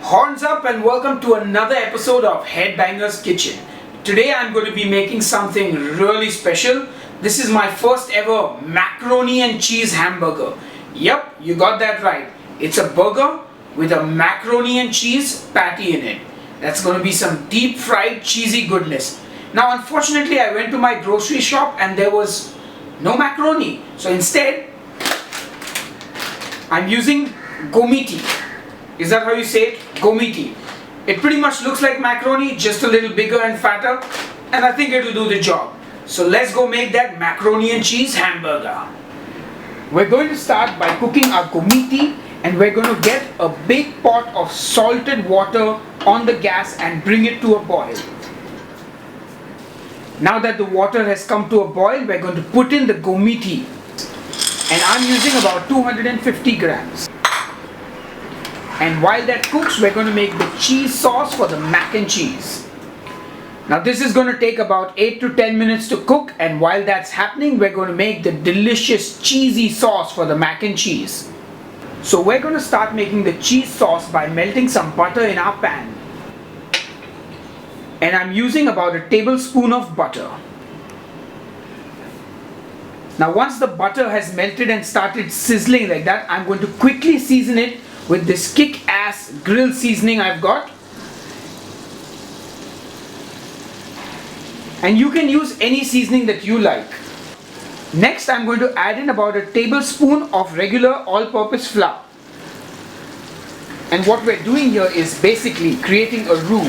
Horns up and welcome to another episode of Headbanger's Kitchen. Today I'm going to be making something really special. This is my first ever macaroni and cheese hamburger. Yep, you got that right. It's a burger with a macaroni and cheese patty in it. That's going to be some deep fried cheesy goodness. Now unfortunately I went to my grocery shop and there was no macaroni. So instead I'm using gomiti. Is that how you say it? Gomiti. It pretty much looks like macaroni, just a little bigger and fatter, and I think it'll do the job. So let's go make that macaroni and cheese hamburger. We're going to start by cooking our gomiti, and we're going to get a big pot of salted water on the gas and bring it to a boil. Now that the water has come to a boil, we're going to put in the gomiti, and I'm using about 250 grams. And while that cooks, we're going to make the cheese sauce for the mac and cheese. Now this is going to take about 8 to 10 minutes to cook, and while that's happening, we're going to make the delicious cheesy sauce for the mac and cheese. So we're going to start making the cheese sauce by melting some butter in our pan. And I'm using about a tablespoon of butter. Now once the butter has melted and started sizzling like that, I'm going to quickly season it with this kick-ass grill seasoning I've got. And you can use any seasoning that you like. Next I'm going to add in about a tablespoon of regular all-purpose flour. And what we're doing here is basically creating a roux.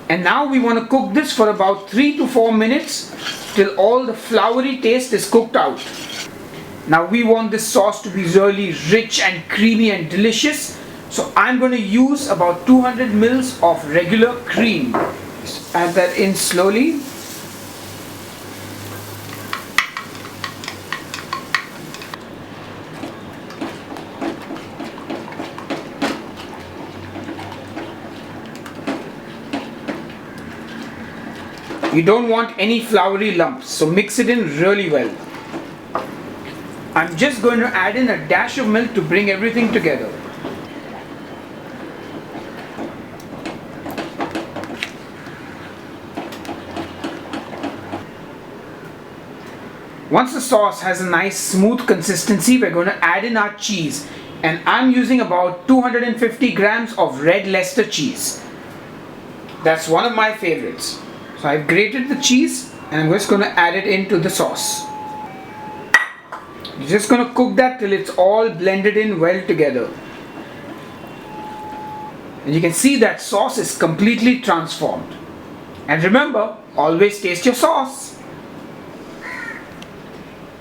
And now we want to cook this for about 3 to 4 minutes till all the floury taste is cooked out. Now we want this sauce to be really rich and creamy and delicious. So I'm going to use about 200 mils of regular cream. Just add that in slowly. You don't want any floury lumps, so mix it in really well. I'm just going to add in a dash of milk to bring everything together. Once the sauce has a nice smooth consistency, we're going to add in our cheese. And I'm using about 250 grams of red Leicester cheese. That's one of my favorites. So I've grated the cheese and I'm just going to add it into the sauce. You're just going to cook that till it's all blended in well together. And you can see that sauce is completely transformed. And remember, always taste your sauce.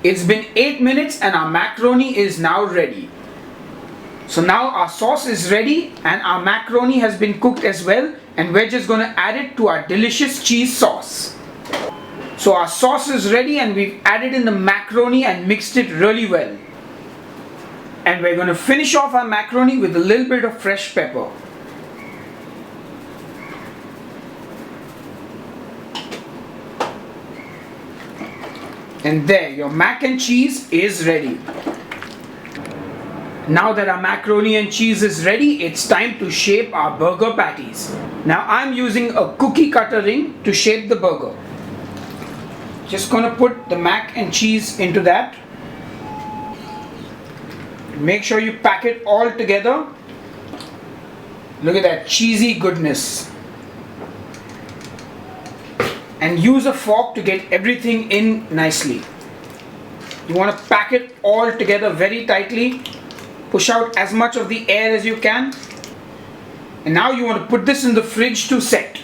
It's been 8 minutes and our macaroni is now ready. So now our sauce is ready and our macaroni has been cooked as well, and we're just going to add it to our delicious cheese sauce. So our sauce is ready and we've added in the macaroni and mixed it really well. And we're going to finish off our macaroni with a little bit of fresh pepper. And there, your mac and cheese is ready. Now that our macaroni and cheese is ready, it's time to shape our burger patties. Now I'm using a cookie cutter ring to shape the burger. Just gonna put the mac and cheese into that. Make sure you pack it all together. Look at that cheesy goodness. And use a fork to get everything in nicely. You want to pack it all together very tightly. Push out as much of the air as you can. And now you want to put this in the fridge to set.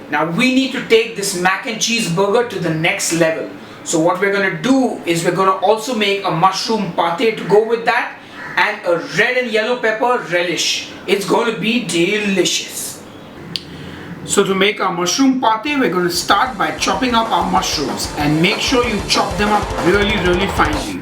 Now we need to take this mac and cheese burger to the next level. So what we're going to do is we're going to also make a mushroom pate to go with that, and a red and yellow pepper relish. It's going to be delicious. So to make our mushroom pate, we're going to start by chopping up our mushrooms, and make sure you chop them up really finely.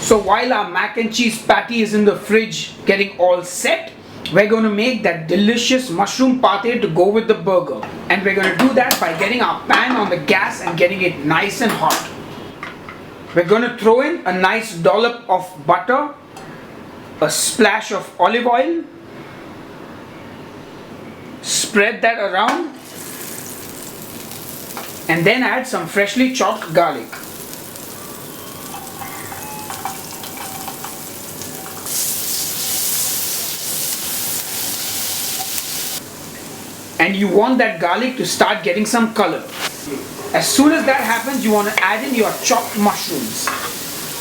So while our mac and cheese patty is in the fridge getting all set, We're going to make that delicious mushroom pate to go with the burger. And we're going to do that by getting our pan on the gas and getting it nice and hot. We're going to throw in a nice dollop of butter, a splash of olive oil, spread that around, and then add some freshly chopped garlic. And you want that garlic to start getting some color. As soon as that happens, you want to add in your chopped mushrooms.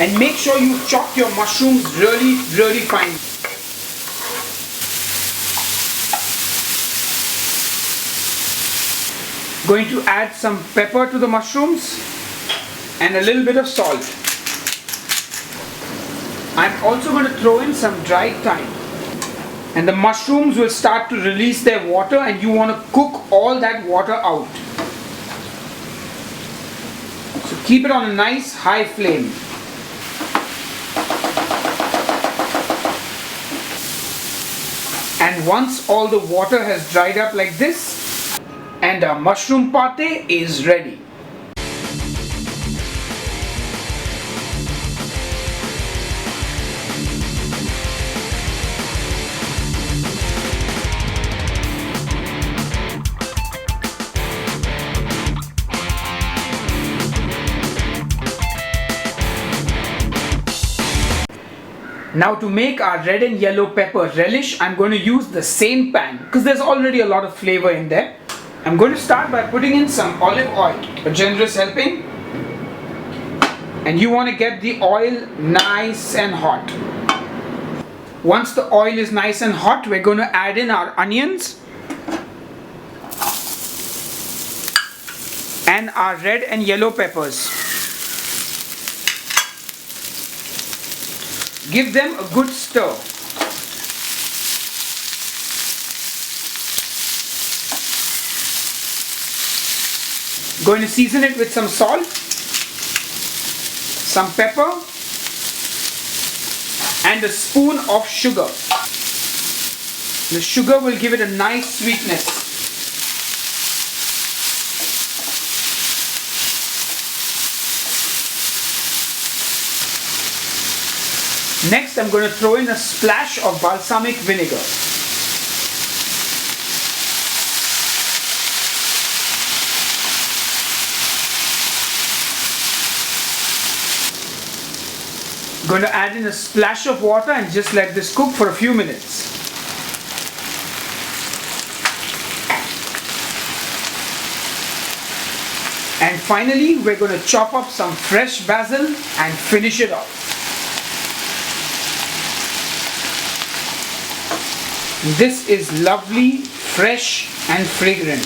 And make sure you chop your mushrooms really fine. Going to add some pepper to the mushrooms and a little bit of salt. I'm also going to throw in some dried thyme. And the mushrooms will start to release their water, and you want to cook all that water out. So keep it on a nice high flame. And once all the water has dried up like this, and our mushroom pate is ready. Now to make our red and yellow pepper relish, I'm going to use the same pan because there's already a lot of flavor in there. I'm going to start by putting in some olive oil, a generous helping. And you want to get the oil nice and hot. Once the oil is nice and hot, we're going to add in our onions and our red and yellow peppers. Give them a good stir. Going to season it with some salt, some pepper, and a spoon of sugar. The sugar will give it a nice sweetness. Next, I'm going to throw in a splash of balsamic vinegar. Going to add in a splash of water and just let this cook for a few minutes. And finally, we're going to chop up some fresh basil and finish it off. This is lovely, fresh and fragrant.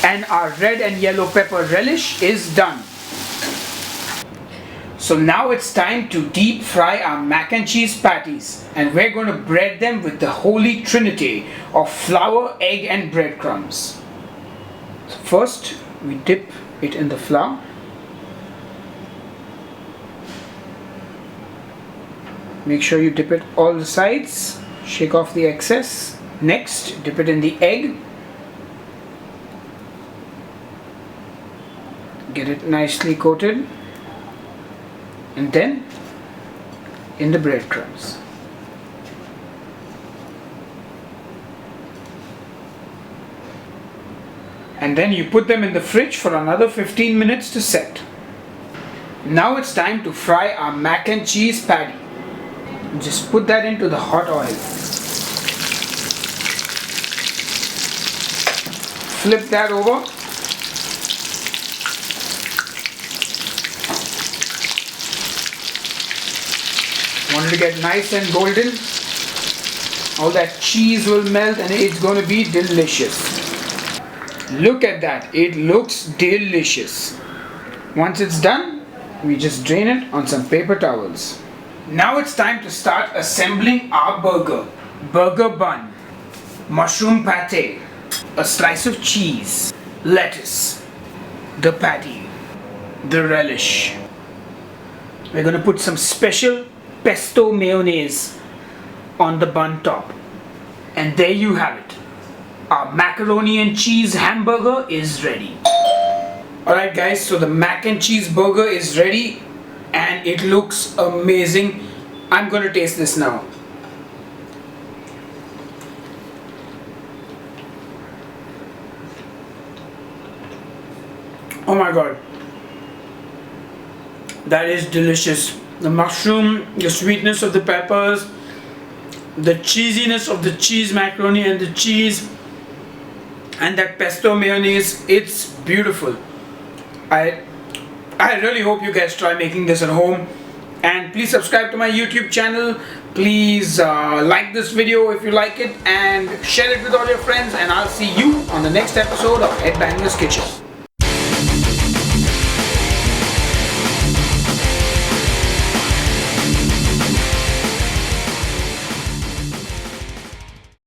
And our red and yellow pepper relish is done. So now it's time to deep fry our mac and cheese patties, and we're going to bread them with the holy trinity of flour, egg and breadcrumbs. So first we dip it in the flour. Make sure you dip it all the sides, shake off the excess. Next, dip it in the egg. Get it nicely coated. And then in the breadcrumbs. And then you put them in the fridge for another 15 minutes to set. Now it's time to fry our mac and cheese patty. Just put that into the hot oil. Flip that over. Want it to get nice and golden. All that cheese will melt and it's going to be delicious. Look at that. It looks delicious. Once it's done, we just drain it on some paper towels. Now it's time to start assembling our burger. Burger bun, mushroom pate, a slice of cheese, lettuce, the patty, the relish. We're gonna put some special pesto mayonnaise on the bun top. And there you have it. Our macaroni and cheese hamburger is ready. Alright guys, so the mac and cheese burger is ready and it looks amazing. I'm gonna taste this now. Oh my god, that is delicious. The mushroom, the sweetness of the peppers, the cheesiness of the cheese macaroni and the cheese, and that pesto mayonnaise, it's beautiful. I really hope you guys try making this at home, and please subscribe to my YouTube channel. Please like this video if you like it and share it with all your friends, and I'll see you on the next episode of Headbanger's Kitchen.